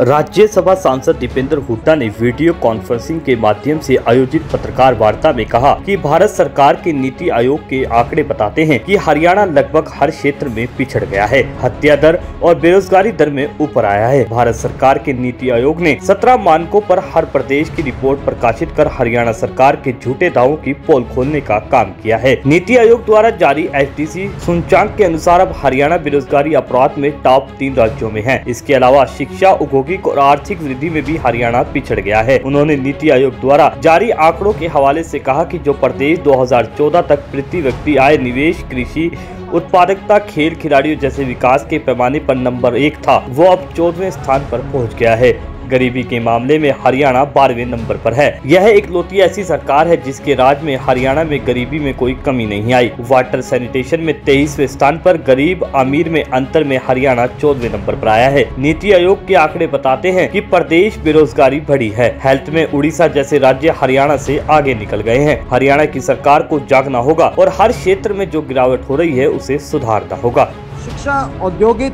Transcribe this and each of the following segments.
राज्यसभा सांसद दीपेंद्र हुड्डा ने video conferencing के माध्यम से आयोजित पत्रकार वार्ता में कहा कि भारत सरकार के नीति आयोग के आंकड़े बताते हैं कि हरियाणा लगभग हर क्षेत्र में पिछड़ गया है। हत्या दर और बेरोजगारी दर में ऊपर आया है। भारत सरकार के नीति आयोग ने 17 मानकों पर हर प्रदेश की रिपोर्ट प्रकाशित कर हरियाणा सरकार के झूठे दावों की पोल खोलने का काम किया है। नीति आयोग द्वारा जारी HDC सूचकांक के अनुसार अब हरियाणा बेरोजगारी अपराध में टॉप 3 राज्यों में है। इसके अलावा शिक्षा, औद्योगिक और आर्थिक वृद्धि में भी हरियाणा पिछड़ गया है। उन्होंने नीति आयोग द्वारा जारी आंकड़ों के हवाले से कहा कि जो प्रदेश 2014 तक प्रति व्यक्ति आय, निवेश, कृषि उत्पादकता, खेल खिलाड़ियों जैसे विकास के पैमाने पर नंबर 1 था, वो अब 14वें स्थान पर पहुंच गया है। गरीबी के मामले में हरियाणा 12वें नंबर पर है। यह इकलौती ऐसी सरकार है जिसके राज में हरियाणा में गरीबी में कोई कमी नहीं आई। वाटर सैनिटेशन में 23वें स्थान पर, गरीब अमीर में अंतर में हरियाणा 14वें नंबर पर आया है। नीति आयोग के आंकड़े बताते हैं कि प्रदेश बेरोजगारी बढ़ी है। हेल्थ में उड़ीसा जैसे राज्य हरियाणा से आगे निकल गए हैं। हरियाणा की सरकार को जागना होगा और हर क्षेत्र में जो गिरावट हो रही है उसे सुधारना होगा। शिक्षा, औद्योगिक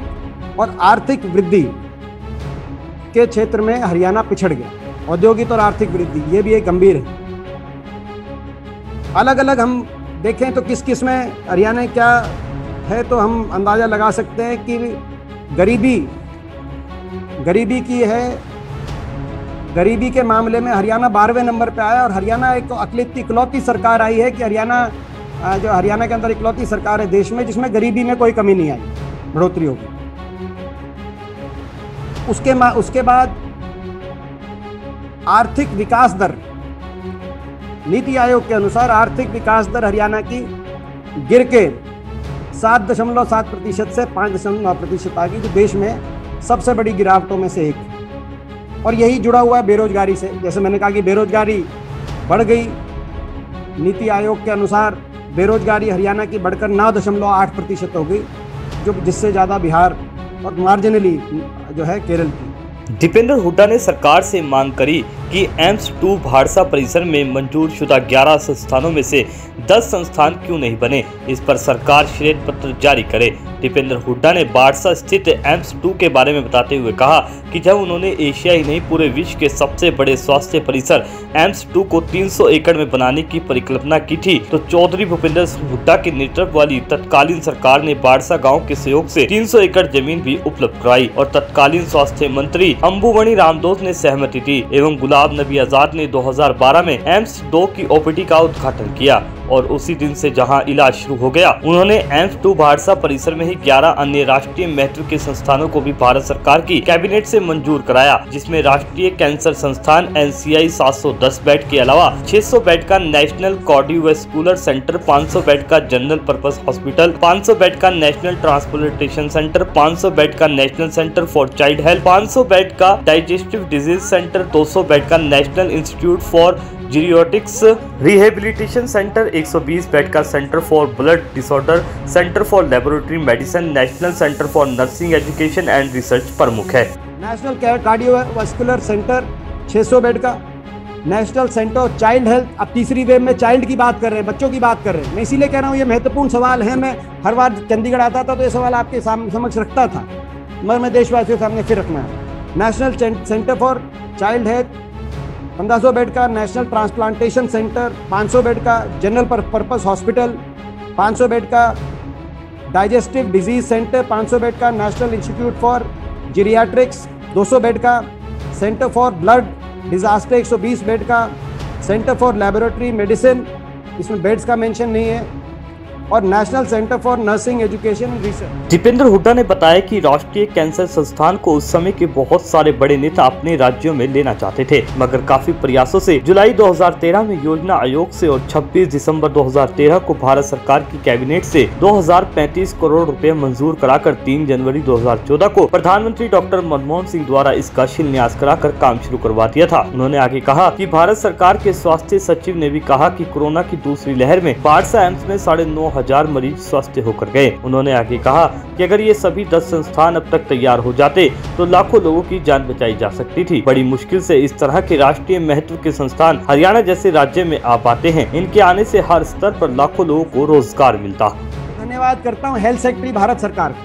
और आर्थिक वृद्धि के क्षेत्र में हरियाणा पिछड़ गया। औद्योगिक और आर्थिक वृद्धि ये भी एक गंभीर है। अलग अलग हम देखें तो किस किस में हरियाणा क्या है तो हम अंदाज़ा लगा सकते हैं कि गरीबी की है। गरीबी के मामले में हरियाणा 12वें नंबर पे आया और हरियाणा एक इकलौती सरकार आई है कि हरियाणा के अंदर इकलौती सरकार है देश में जिसमें गरीबी में कोई कमी नहीं आई, बढ़ोतरी होगी। उसके बाद आर्थिक विकास दर, नीति आयोग के अनुसार आर्थिक विकास दर हरियाणा की गिर के 7.7% से 5.9% आ गई, जो देश में सबसे बड़ी गिरावटों में से एक है। और यही जुड़ा हुआ है बेरोजगारी से। जैसे मैंने कहा कि बेरोजगारी बढ़ गई। नीति आयोग के अनुसार बेरोजगारी हरियाणा की बढ़कर 9.8% हो गई, जिससे ज़्यादा बिहार और मार्जिनली जो है केरल की। दीपेंद्र हुड्डा ने सरकार से मांग करी कि एम्स 2 भाड़सा परिसर में मंजूर शुदा 11 संस्थानों में से 10 संस्थान क्यों नहीं बने, इस पर सरकार श्वेत पत्र जारी करे। दीपेंद्र हुड्डा ने बाड़सा स्थित एम्स 2 के बारे में बताते हुए कहा कि जब उन्होंने एशिया ही नहीं पूरे विश्व के सबसे बड़े स्वास्थ्य परिसर एम्स 2 को 300 एकड़ में बनाने की परिकल्पना की थी, तो चौधरी भूपेंद्र हुड्डा के नेतृत्व वाली तत्कालीन सरकार ने बाड़सा गाँव के सहयोग से 300 एकड़ जमीन भी उपलब्ध कराई और तत्कालीन स्वास्थ्य मंत्री अंबुमणि रामदोस ने सहमति दी एवं गुलाब नबी आजाद ने 2012 में एम्स 2 की OPD का उद्घाटन किया और उसी दिन से जहां इलाज शुरू हो गया। उन्होंने एम्स 2 भाड़सा परिसर में ही 11 अन्य राष्ट्रीय महत्व के संस्थानों को भी भारत सरकार की कैबिनेट से मंजूर कराया, जिसमें राष्ट्रीय कैंसर संस्थान NCI 710 बेड के अलावा 600 बेड का नेशनल कार्डियोवैस्कुलर सेंटर, 500 बेड का जनरल पर्पस हॉस्पिटल, 500 बेड का नेशनल ट्रांसप्लांटेशन सेंटर, 500 बेड का national centre for child health, 500 bed का डाइजेस्टिव डिजीज सेंटर, 200 बेड का national institute for geriatrics rehabilitation centre, 120 bed का centre for blood disorder, centre for laboratory medicine, national centre for nursing education and research प्रमुख है। National cardiovascular centre 600 bed का, national centre child health. अब तीसरी wave में child की बात कर रहे हैं, बच्चों की बात कर रहे हैं। मैं इसीलिए कह रहा हूँ ये महत्वपूर्ण सवाल है। मैं हर बार चंडीगढ़ आता था तो ये सवाल आपके समक्ष रखता था, मगर मैं देशवासियों के सामने फिर रखना है। National centre for child health 1500 bed का, नेशनल ट्रांसप्लांटेशन सेंटर 500 बेड का, जनरल पर्पस हॉस्पिटल 500 बेड का, डाइजेस्टिव डिजीज सेंटर 500 बेड का, national institute for geriatrics 200 bed का, centre for blood disaster 120 bed का, सेंटर फॉर लेबोरेटरी मेडिसिन, इसमें beds का mention नहीं है, और national centre for nursing education and research. Dipendra Hooda ने बताया कि राष्ट्रीय कैंसर संस्थान को उस समय के बहुत सारे बड़े नेता अपने राज्यों में लेना चाहते थे, मगर काफी प्रयासों से जुलाई 2013 में योजना आयोग से और 26 दिसंबर 2013 को भारत सरकार की कैबिनेट से 2035 करोड़ रुपए मंजूर कराकर 3 जनवरी 2014 को प्रधानमंत्री डॉक्टर मनमोहन सिंह द्वारा इसका शिलान्यास कराकर काम शुरू करवा दिया था। उन्होंने आगे कहा कि भारत सरकार के स्वास्थ्य सचिव ने भी कहा कि कोरोना की दूसरी लहर में बाड़सा एम्स में 9,500 मरीज स्वस्थ होकर गए। उन्होंने आगे कहा कि अगर ये सभी 10 संस्थान अब तक तैयार हो जाते तो लाखों लोगों की जान बचाई जा सकती थी। बड़ी मुश्किल से इस तरह के राष्ट्रीय महत्व के संस्थान हरियाणा जैसे राज्य में आ पाते हैं। इनके आने से हर स्तर पर लाखों लोगों को रोजगार मिलता। धन्यवाद करता हूँ हेल्थ सेक्रेटरी भारत सरकार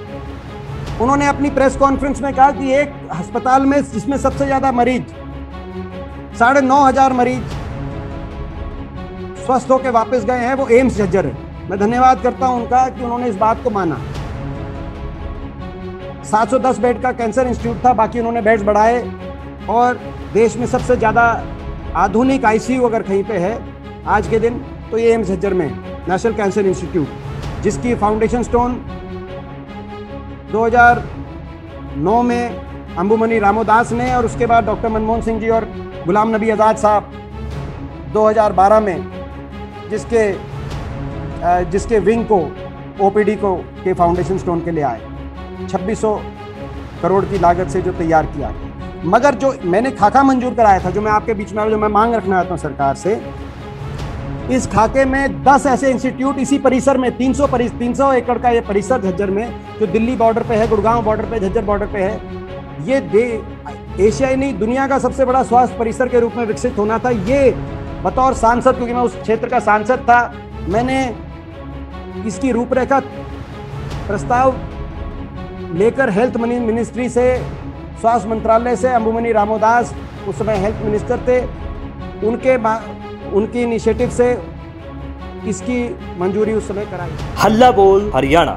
उन्होंने अपनी प्रेस कॉन्फ्रेंस में कहा कि एक अस्पताल में जिसमें सबसे ज्यादा मरीज 9,500 मरीज स्वस्थ होकर वापस गए हैं, वो एम्स झज्जर है। मैं धन्यवाद करता हूं उनका कि उन्होंने इस बात को माना। 710 बेड का कैंसर इंस्टीट्यूट था, बाकी उन्होंने बेड्स बढ़ाए और देश में सबसे ज़्यादा आधुनिक आईसीयू अगर कहीं पे है आज के दिन तो ये एम्स झज्जर में नेशनल कैंसर इंस्टीट्यूट, जिसकी फाउंडेशन स्टोन 2009 में अंबुमनी रामोदास ने और उसके बाद डॉक्टर मनमोहन सिंह जी और गुलाम नबी आज़ाद साहब 2012 में जिसके विंग को ओपीडी को के फाउंडेशन स्टोन के लिए आए 2600 करोड़ की लागत से जो तैयार किया। मगर जो मैंने खाका मंजूर कराया था, जो मैं आपके बीच में जो मैं मांग रखना चाहता हूँ सरकार से, इस खाके में 10 ऐसे इंस्टीट्यूट इसी परिसर में 300 एकड़ का ये परिसर झज्जर में, जो दिल्ली बॉर्डर पे है, गुड़गांव बॉर्डर पे, झज्जर बॉर्डर पे है, ये एशियाई नहीं दुनिया का सबसे बड़ा स्वास्थ्य परिसर के रूप में विकसित होना था। ये बतौर सांसद, क्योंकि मैं उस क्षेत्र का सांसद था, मैंने इसकी रूपरेखा प्रस्ताव लेकर हेल्थ मिनिस्ट्री से, स्वास्थ्य मंत्रालय से, अंबुमनी रामोदास उस समय हेल्थ मिनिस्टर थे, उनकी इनिशिएटिव से इसकी मंजूरी उस समय कराई। हल्ला बोल हरियाणा।